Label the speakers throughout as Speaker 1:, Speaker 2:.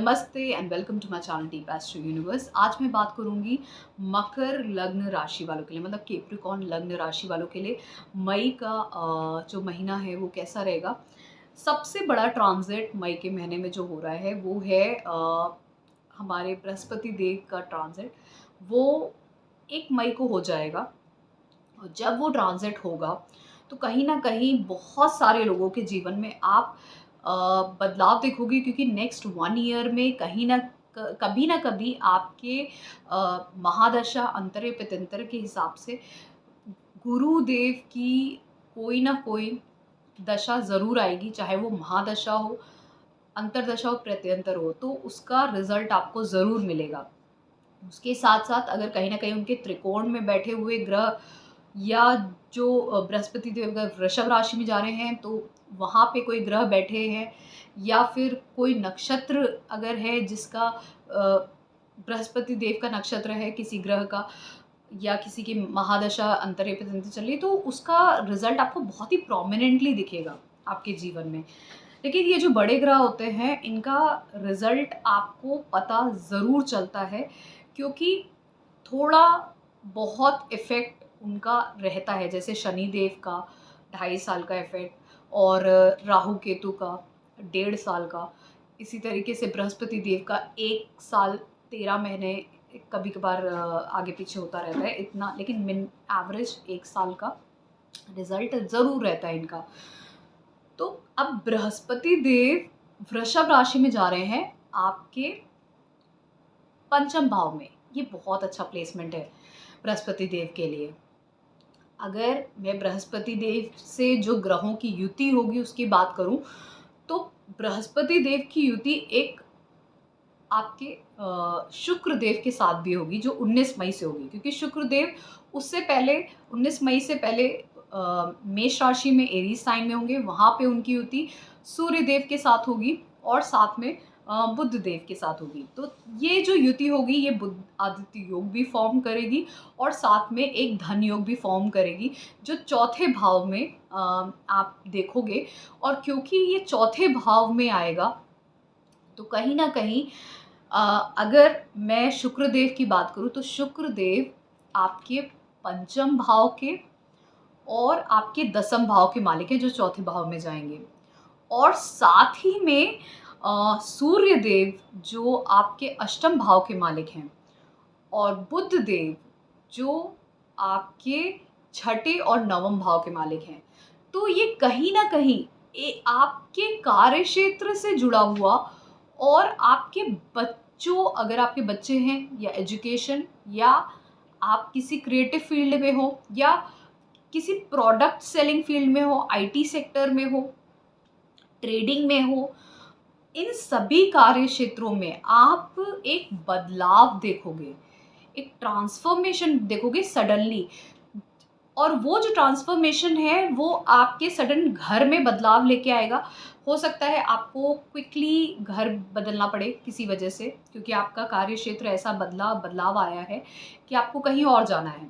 Speaker 1: नमस्ते and welcome to my channel Deep Astro Universe. आज मैं बात करूंगी मकर लग्न राशि वालों के लिए, मतलब कैप्रिकॉर्न लग्न राशि वालों के लिए मई का जो महीना है वो कैसा रहेगा। सबसे बड़ा ट्रांजिट मई के महीने में जो हो रहा है वो है हमारे बृहस्पति देव का ट्रांजिट। वो 1 मई को हो जाएगा और जब वो ट्रांजिट होगा तो कहीं ना कहीं बहुत सारे लोगों के जीवन में आप बदलाव देखोगे, क्योंकि नेक्स्ट 1 ईयर में कभी ना कभी आपके महादशा अंतरे पितंतर के हिसाब से गुरुदेव की कोई ना कोई दशा ज़रूर आएगी, चाहे वो महादशा हो, अंतरदशा हो, प्रत्यंतर हो, तो उसका रिजल्ट आपको ज़रूर मिलेगा। उसके साथ साथ अगर कहीं ना कहीं उनके त्रिकोण में बैठे हुए ग्रह या जो बृहस्पति देव अगर वृषभ राशि में जा रहे हैं तो वहाँ पे कोई ग्रह बैठे हैं, या फिर कोई नक्षत्र अगर है जिसका बृहस्पति देव का नक्षत्र है किसी ग्रह का, या किसी की महादशा अंतरे पे चल रही, तो उसका रिजल्ट आपको बहुत ही प्रोमिनेंटली दिखेगा आपके जीवन में। लेकिन ये जो बड़े ग्रह होते हैं इनका रिजल्ट आपको पता ज़रूर चलता है, क्योंकि थोड़ा बहुत इफ़ेक्ट उनका रहता है। जैसे शनि देव का 2.5 साल का इफ़ेक्ट, और राहु केतु का 1.5 साल का, इसी तरीके से बृहस्पति देव का 1 साल 13 महीने, कभी कभार आगे पीछे होता रहता है इतना, लेकिन मिन एवरेज 1 साल का रिजल्ट ज़रूर रहता है इनका। तो अब बृहस्पति देव वृषभ राशि में जा रहे हैं आपके पंचम भाव में। ये बहुत अच्छा प्लेसमेंट है बृहस्पति देव के लिए। अगर मैं बृहस्पति देव से जो ग्रहों की युति होगी उसकी बात करूं, तो बृहस्पति देव की युति एक आपके शुक्र देव के साथ भी होगी, जो 19 मई से होगी, क्योंकि शुक्र देव उससे पहले 19 मई से पहले मेष राशि में एरीज साइन में होंगे। वहाँ पे उनकी युति सूर्य देव के साथ होगी और साथ में बुध देव के साथ होगी। तो ये जो युति होगी ये बुध आदित्य योग भी फॉर्म करेगी और साथ में एक धन योग भी फॉर्म करेगी, जो चौथे भाव में आप देखोगे। और क्योंकि ये चौथे भाव में आएगा तो कहीं ना कहीं अगर मैं शुक्रदेव की बात करूं तो शुक्रदेव आपके पंचम भाव के और आपके दसम भाव के मालिक हैं, जो चौथे भाव में जाएंगे। और साथ ही में सूर्य देव जो आपके अष्टम भाव के मालिक हैं, और बुध देव जो आपके छठे और नवम भाव के मालिक हैं। तो ये कहीं ना कहीं आपके कार्य क्षेत्र से जुड़ा हुआ, और आपके बच्चों, अगर आपके बच्चे हैं, या एजुकेशन, या आप किसी क्रिएटिव फील्ड में हो, या किसी प्रोडक्ट सेलिंग फील्ड में हो, आईटी सेक्टर में हो, ट्रेडिंग में हो, इन सभी कार्य क्षेत्रों में आप एक बदलाव देखोगे, एक ट्रांसफॉर्मेशन देखोगे सडनली। और वो जो ट्रांसफॉर्मेशन है वो आपके सडन घर में बदलाव लेके आएगा। हो सकता है आपको क्विकली घर बदलना पड़े किसी वजह से, क्योंकि आपका कार्य क्षेत्र ऐसा बदलाव आया है कि आपको कहीं और जाना है,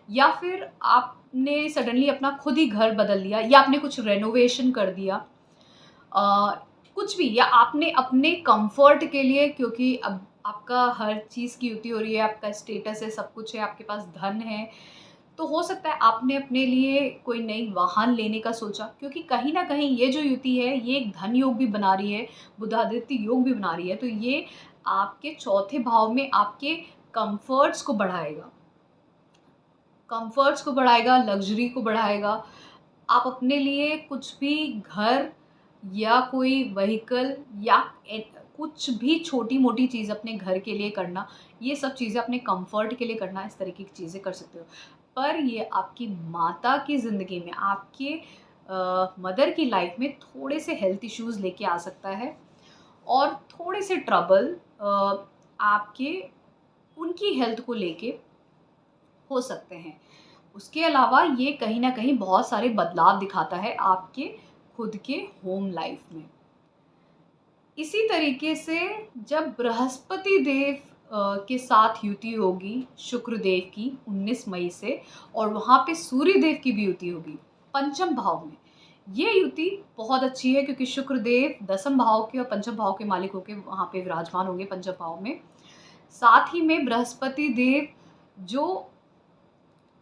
Speaker 1: या फिर आपने सडनली अपना खुद ही घर बदल लिया, या आपने कुछ रेनोवेशन कर दिया, कुछ भी, या आपने अपने कंफर्ट के लिए, क्योंकि अब आपका हर चीज़ की युति हो रही है, आपका स्टेटस है, सब कुछ है, आपके पास धन है, तो हो सकता है आपने अपने लिए कोई नई वाहन लेने का सोचा, क्योंकि कहीं ना कहीं ये जो युति है ये एक धन योग भी बना रही है, बुधादित्य योग भी बना रही है। तो ये आपके चौथे भाव में आपके कंफर्ट्स को बढ़ाएगा, लग्जरी को बढ़ाएगा। आप अपने लिए कुछ भी घर या कोई व्हीकल या कुछ भी छोटी मोटी चीज़ अपने घर के लिए करना, ये सब चीज़ें अपने कंफर्ट के लिए करना, इस तरीके की चीज़ें कर सकते हो। पर ये आपकी माता की ज़िंदगी में, आपके मदर की लाइफ में थोड़े से हेल्थ इश्यूज़ लेके आ सकता है, और थोड़े से ट्रबल आपके उनकी हेल्थ को लेके हो सकते हैं। उसके अलावा ये कहीं ना कहीं बहुत सारे बदलाव दिखाता है आपके खुद के होम लाइफ में। इसी तरीके से जब बृहस्पति देव के साथ युति होगी शुक्र देव की 19 मई से, और वहाँ पे सूर्य देव की भी युति होगी पंचम भाव में, ये युति बहुत अच्छी है क्योंकि शुक्रदेव दसम भाव के और पंचम भाव के मालिक होकर वहाँ पे विराजमान होंगे पंचम भाव में। साथ ही में बृहस्पति देव जो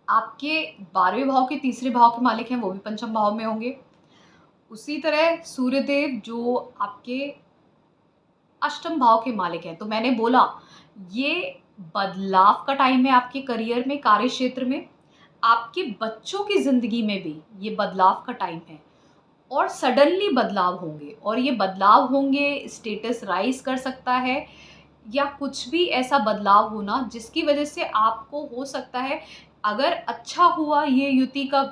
Speaker 1: आपके 12वें भाव के तीसरे भाव के मालिक हैं वो भी पंचम भाव में होंगे। उसी तरह सूर्यदेव जो आपके अष्टम भाव के मालिक हैं। तो मैंने बोला ये बदलाव का टाइम है आपके करियर में, कार्य क्षेत्र में, आपके बच्चों की ज़िंदगी में भी ये बदलाव का टाइम है और सडनली बदलाव होंगे और ये बदलाव होंगे, स्टेटस राइज़ कर सकता है या कुछ भी ऐसा बदलाव होना जिसकी वजह से आपको हो सकता है, अगर अच्छा हुआ ये युति का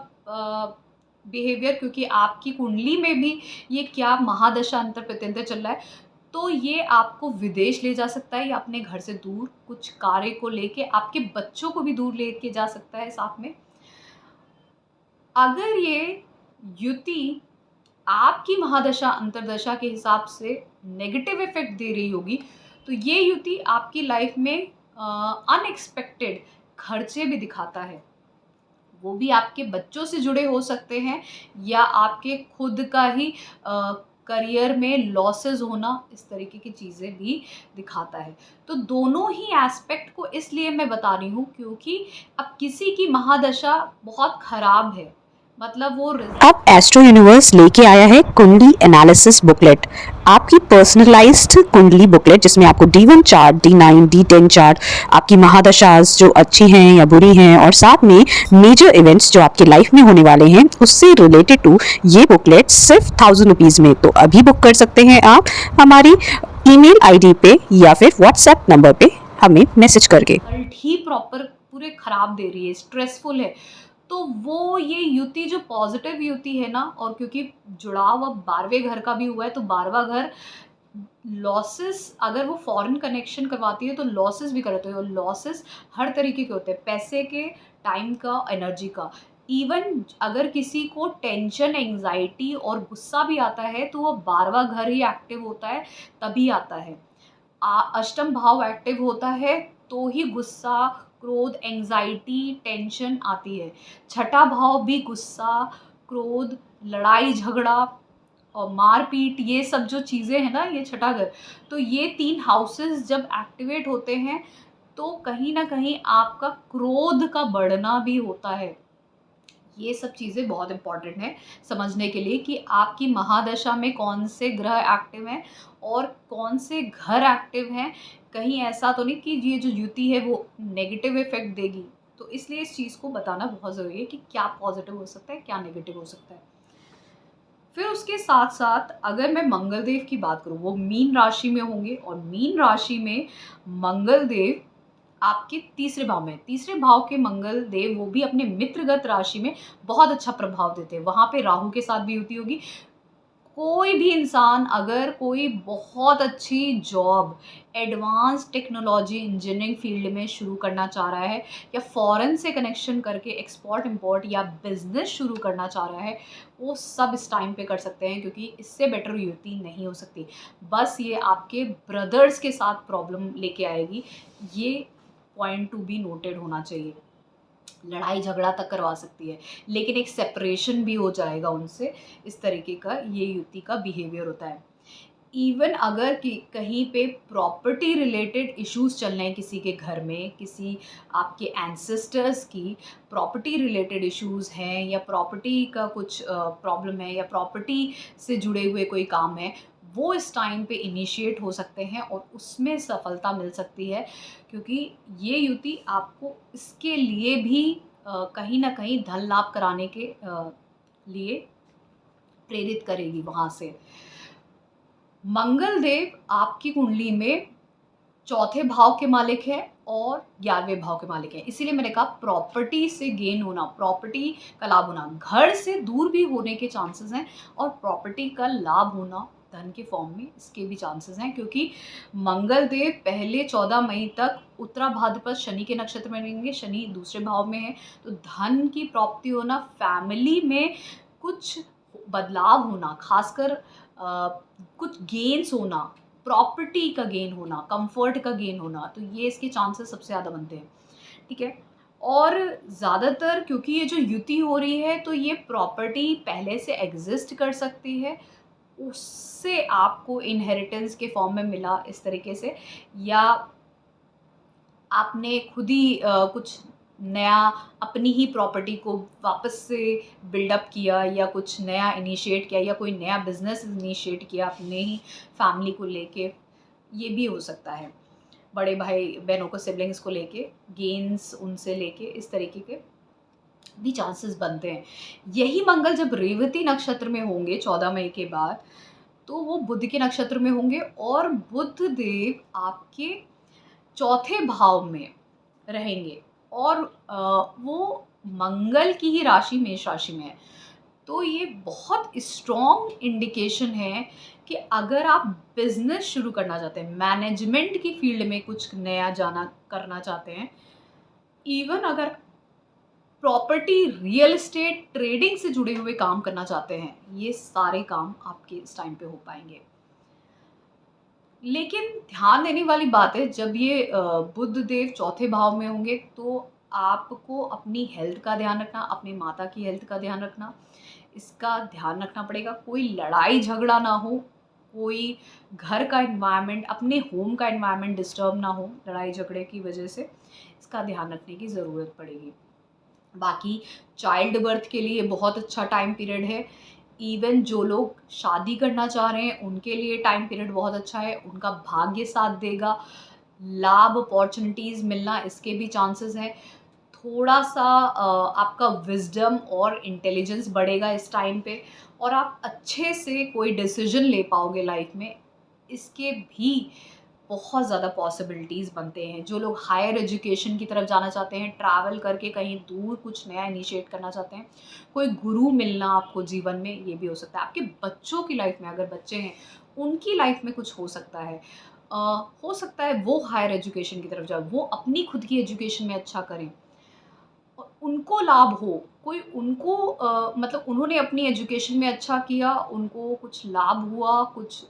Speaker 1: बिहेवियर, क्योंकि आपकी कुंडली में भी ये क्या महादशा अंतर प्रत्यंतर चल रहा है, तो ये आपको विदेश ले जा सकता है या अपने घर से दूर कुछ कार्य को लेके आपके बच्चों को भी दूर लेके जा सकता है साथ में। अगर ये युति आपकी महादशा अंतरदशा के हिसाब से नेगेटिव इफेक्ट दे रही होगी, तो ये युति आपकी लाइफ में अनएक्सपेक्टेड खर्चे भी दिखाता है। वो भी आपके बच्चों से जुड़े हो सकते हैं या आपके खुद का ही करियर में लॉसेस होना, इस तरीके की चीज़ें भी दिखाता है। तो दोनों ही एस्पेक्ट को इसलिए मैं बता रही हूँ क्योंकि अब किसी की महादशा बहुत ख़राब है, मतलब वो
Speaker 2: अब एस्ट्रो यूनिवर्स लेके आया है कुंडली एनालिसिस बुकलेट, आपकी पर्सनलाइज्ड कुंडली बुकलेट जिसमें आपको D1 chart, D9, D10 chart, आपकी महादशास जो अच्छी हैं या बुरी हैं और साथ में मेजर इवेंट्स जो आपकी लाइफ में होने वाले हैं उससे रिलेटेड टू ये बुकलेट सिर्फ 1000 रुपीज़ में। तो अभी बुक कर सकते हैं आप हमारी ईमेल आईडी पे या फिर व्हाट्सएप नंबर पे हमें मैसेज करके।
Speaker 1: रिजल्ट ही प्रॉपर पूरे खराब दे रही है, स्ट्रेसफुल है। तो वो ये युति जो पॉजिटिव युति है ना, और क्योंकि जुड़ाव अब 12वें घर का भी हुआ है, तो 12वां घर लॉसेस, अगर वो फॉरेन कनेक्शन करवाती है तो लॉसेस भी करते हैं, और लॉसेस हर तरीके के होते हैं, पैसे के, टाइम का, एनर्जी का। इवन अगर किसी को टेंशन, एंग्जाइटी और गुस्सा भी आता है तो वो 12वां घर ही एक्टिव होता है, तभी आता है। अष्टम भाव एक्टिव होता है तो ही गुस्सा, क्रोध, एंग्जाइटी, टेंशन आती है। छठा भाव भी गुस्सा, क्रोध, लड़ाई झगड़ा और मारपीट, ये सब जो चीज़ें हैं ना, ये छठा घर। तो ये 3 हाउसेस जब एक्टिवेट होते हैं तो कहीं न कहीं आपका क्रोध का बढ़ना भी होता है। ये सब चीज़ें बहुत इम्पॉर्टेंट हैं समझने के लिए कि आपकी महादशा में कौन से ग्रह एक्टिव हैं और कौन से घर एक्टिव हैं। कहीं ऐसा तो नहीं कि ये जो युति है वो नेगेटिव इफ़ेक्ट देगी। तो इसलिए इस चीज़ को बताना बहुत ज़रूरी है कि क्या पॉज़िटिव हो सकता है, क्या नेगेटिव हो सकता है। फिर उसके साथ-साथ अगर मैं मंगल देव की बात करूँ, वो मीन राशि में होंगे और मीन राशि में मंगल देव आपके तीसरे भाव में, तीसरे भाव के मंगल देव वो भी अपने मित्रगत राशि में बहुत अच्छा प्रभाव देते हैं। वहाँ पे राहु के साथ भी युति होगी। कोई भी इंसान अगर कोई बहुत अच्छी job, advance technology, engineering field में शुरू करना चाह रहा है या फ़ॉरेन से कनेक्शन करके एक्सपोर्ट इम्पोर्ट या बिज़नेस शुरू करना चाह रहा है, वो सब इस टाइम पे कर सकते हैं क्योंकि इससे बेटर युति नहीं हो सकती। बस ये आपके ब्रदर्स के साथ प्रॉब्लम लेके आएगी, ये पॉइंट टू बी नोटेड होना चाहिए। लड़ाई झगड़ा तक करवा सकती है, लेकिन एक सेपरेशन भी हो जाएगा उनसे, इस तरीके का ये युति का बिहेवियर होता है। इवन अगर कि कहीं पे प्रॉपर्टी रिलेटेड इश्यूज़ चल रहे हैं किसी के घर में, किसी आपके एंसेस्टर्स की प्रॉपर्टी रिलेटेड इश्यूज़ हैं या प्रॉपर्टी का कुछ प्रॉब्लम है या प्रॉपर्टी से जुड़े हुए कोई काम है, वो इस टाइम पे इनिशिएट हो सकते हैं और उसमें सफलता मिल सकती है क्योंकि ये युति आपको इसके लिए भी कहीं न कहीं धन लाभ कराने के लिए प्रेरित करेगी वहाँ से। मंगल देव आपकी कुंडली में चौथे भाव के मालिक है और 11वें भाव के मालिक हैं। इसीलिए मैंने कहा प्रॉपर्टी से गेन होना, प्रॉपर्टी का लाभ होना, घर से दूर भी होने के चांसेस हैं और प्रॉपर्टी का लाभ होना धन के फॉर्म में, इसके भी चांसेस हैं क्योंकि मंगल देव पहले 14 मई तक उत्तरा भाद्रपद शनि के नक्षत्र में रहेंगे। शनि दूसरे भाव में है, तो धन की प्राप्ति होना, फैमिली में कुछ बदलाव होना, खासकर कुछ गेन्स होना, प्रॉपर्टी का गेन होना, कंफर्ट का गेन होना, तो ये इसके चांसेस सबसे ज़्यादा बनते हैं। ठीक है, और ज़्यादातर क्योंकि ये जो युति हो रही है तो ये प्रॉपर्टी पहले से एग्ज़िस्ट कर सकती है, उससे आपको इनहेरिटेंस के फॉर्म में मिला इस तरीके से, या आपने खुद ही कुछ नया अपनी ही प्रॉपर्टी को वापस से बिल्डअप किया, या कुछ नया इनिशिएट किया, या कोई नया बिज़नेस इनिशिएट किया अपने ही फैमिली को लेके, ये भी हो सकता है। बड़े भाई-बहनों को, सिबलिंग्स को लेके, गेन्स उनसे लेके, इस तरीके के भी चांसेस बनते हैं। यही मंगल जब रेवती नक्षत्र में होंगे 14 मई के बाद, तो वो बुध के नक्षत्र में होंगे और बुध देव आपके चौथे भाव में रहेंगे, और वो मंगल की ही राशि मेष राशि में है। तो ये बहुत स्ट्रॉन्ग इंडिकेशन है कि अगर आप बिजनेस शुरू करना चाहते हैं, मैनेजमेंट की फील्ड में कुछ नया जाना करना चाहते हैं, इवन अगर प्रॉपर्टी, रियल एस्टेट, ट्रेडिंग से जुड़े हुए काम करना चाहते हैं, ये सारे काम आपके इस टाइम पे हो पाएंगे। लेकिन ध्यान देने वाली बात है, जब ये बुध देव चौथे भाव में होंगे तो आपको अपनी हेल्थ का ध्यान रखना, अपनी माता की हेल्थ का ध्यान रखना, इसका ध्यान रखना पड़ेगा। कोई लड़ाई झगड़ा ना हो, कोई घर का एनवायरनमेंट, अपने होम का एनवायरनमेंट डिस्टर्ब ना हो लड़ाई झगड़े की वजह से, इसका ध्यान रखने की ज़रूरत पड़ेगी। बाकी चाइल्ड बर्थ के लिए बहुत अच्छा टाइम पीरियड है। इवन जो लोग शादी करना चाह रहे हैं उनके लिए टाइम पीरियड बहुत अच्छा है, उनका भाग्य साथ देगा, लाभ, अपॉर्चुनिटीज़ मिलना, इसके भी चांसेस हैं। थोड़ा-सा आपका विज़डम और इंटेलिजेंस बढ़ेगा इस टाइम पे, और आप अच्छे से कोई डिसीज़न ले पाओगे लाइफ में, इसके भी बहुत ज़्यादा पॉसिबिलिटीज़ बनते हैं। जो लोग हायर एजुकेशन की तरफ जाना चाहते हैं, ट्रैवल करके कहीं दूर कुछ नया इनिशिएट करना चाहते हैं, कोई गुरु मिलना आपको जीवन में, ये भी हो सकता है। आपके बच्चों की लाइफ में, अगर बच्चे हैं, उनकी लाइफ में कुछ हो सकता है। अ, हो सकता है वो हायर एजुकेशन की तरफ जाए, वो अपनी खुद की एजुकेशन में अच्छा करें और उनको लाभ हो। कोई उनको मतलब उन्होंने अपनी एजुकेशन में अच्छा किया, उनको कुछ लाभ हुआ, कुछ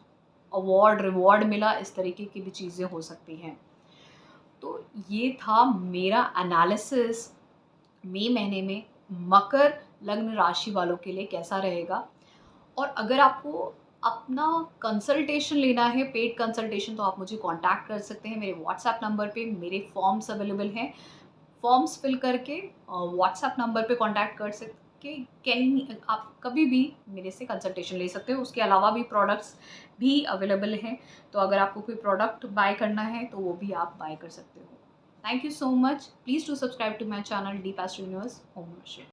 Speaker 1: अवार्ड, रिवॉर्ड मिला, इस तरीके की भी चीज़ें हो सकती हैं। तो ये था मेरा एनालिसिस मई महीने में मकर लग्न राशि वालों के लिए कैसा रहेगा। और अगर आपको अपना कंसल्टेशन लेना है, पेड कंसल्टेशन, तो आप मुझे कांटेक्ट कर सकते हैं मेरे व्हाट्सएप नंबर पे। मेरे फॉर्म्स अवेलेबल हैं, फॉर्म्स फिल करके व्हाट्सएप नंबर पे कांटेक्ट कर सकते, कैन आप कभी भी मेरे से कंसल्टेशन ले सकते हो। उसके अलावा भी प्रोडक्ट्स भी अवेलेबल हैं, तो अगर आपको कोई प्रोडक्ट बाय करना है तो वो भी आप बाय कर सकते हो। Thank you so much. Please do subscribe to my channel Deep Astro Universe. ओम नमः शिवाय।